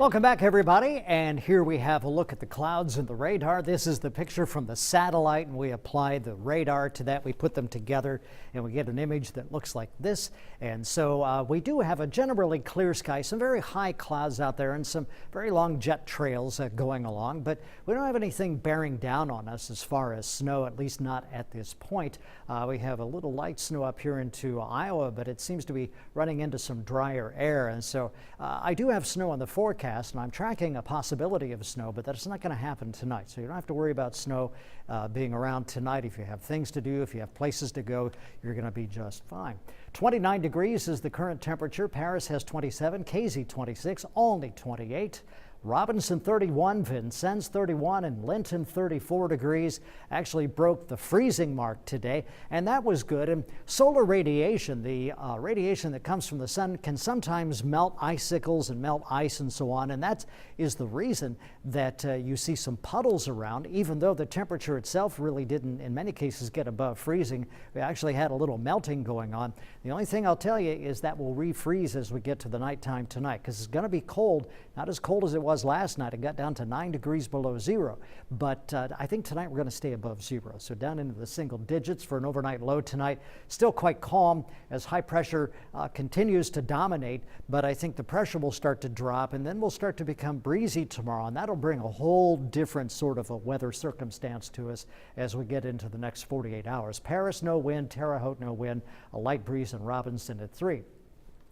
Welcome back, everybody, and here we have a look at the clouds and the radar. This is the picture from the satellite, and we applied the radar to that. We put them together and we get an image that looks like this. And so we do have a generally clear sky, some very high clouds out there and some very long jet trails going along, but we don't have anything bearing down on us as far as snow, at least not at this point. We have a little light snow up here into Iowa, but it seems to be running into some drier air, and so I do have snow on the forecast. And I'm tracking a possibility of snow, but that's not going to happen tonight. So you don't have to worry about snow being around tonight. If you have things to do, if you have places to go, you're going to be just fine. 29 degrees is the current temperature. Paris has 27, Casey 26, Olney 28. Robinson 31, Vincennes 31, and Linton 34 degrees. Actually broke the freezing mark today, and that was good. And solar radiation, the radiation that comes from the sun, can sometimes melt icicles and melt ice and so on, and that is the reason that you see some puddles around, even though the temperature itself really didn't, in many cases, get above freezing. We actually had a little melting going on. The only thing I'll tell you is that will refreeze as we get to the nighttime tonight, because it's going to be cold, not as cold as it was last night. It got down to 9 degrees below zero, but I think tonight we're going to stay above zero, so down into the single digits for an overnight low tonight. Still quite calm as high pressure continues to dominate, but I think the pressure will start to drop, and then we'll start to become breezy tomorrow, and that'll bring a whole different sort of a weather circumstance to us as we get into the next 48 hours. Paris, no wind. Terre Haute, no wind. A light breeze in Robinson at 3.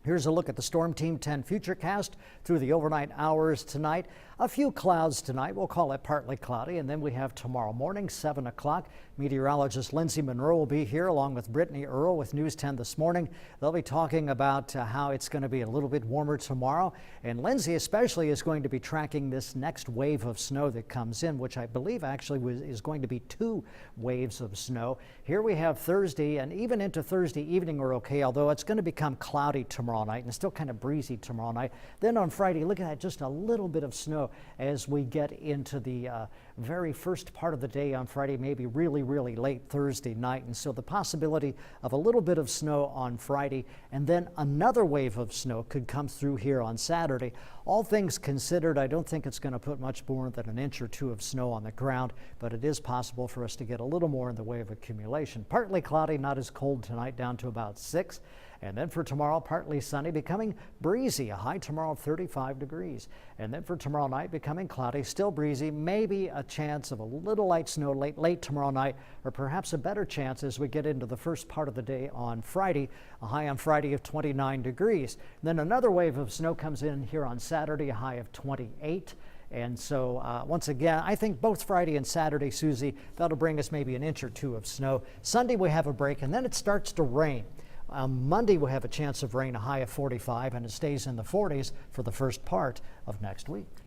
Here's a look at the Storm Team 10 Futurecast through the overnight hours tonight. A few clouds tonight. We'll call it partly cloudy. And then we have tomorrow morning, 7 o'clock. Meteorologist Lindsay Monroe will be here along with Brittany Earle with News 10 this morning. They'll be talking about how it's going to be a little bit warmer tomorrow. And Lindsay especially is going to be tracking this next wave of snow that comes in, which I believe actually is going to be 2 waves of snow. Here we have Thursday, and even into Thursday evening we're okay, although it's going to become cloudy tomorrow night and still kind of breezy tomorrow night. Then on Friday, look at that, just a little bit of snow as we get into the very first part of the day on Friday, maybe really late Thursday night. And so the possibility of a little bit of snow on Friday, and then another wave of snow could come through here on Saturday. All things considered, I don't think it's going to put much more than an inch or 2 of snow on the ground, but it is possible for us to get a little more in the way of accumulation. Partly cloudy, not as cold tonight, down to about 6. And then for tomorrow, partly sunny, becoming breezy, a high tomorrow of 35 degrees. And then for tomorrow night, becoming cloudy, still breezy, maybe a chance of a little light snow late tomorrow night, or perhaps a better chance as we get into the first part of the day on Friday, a high on Friday of 29 degrees. And then another wave of snow comes in here on Saturday, a high of 28. And so once again, I think both Friday and Saturday, Susie, that'll bring us maybe an inch or 2 of snow. Sunday we have a break, and then it starts to rain. Monday we'll have a chance of rain, a high of 45, and it stays in the 40s for the first part of next week.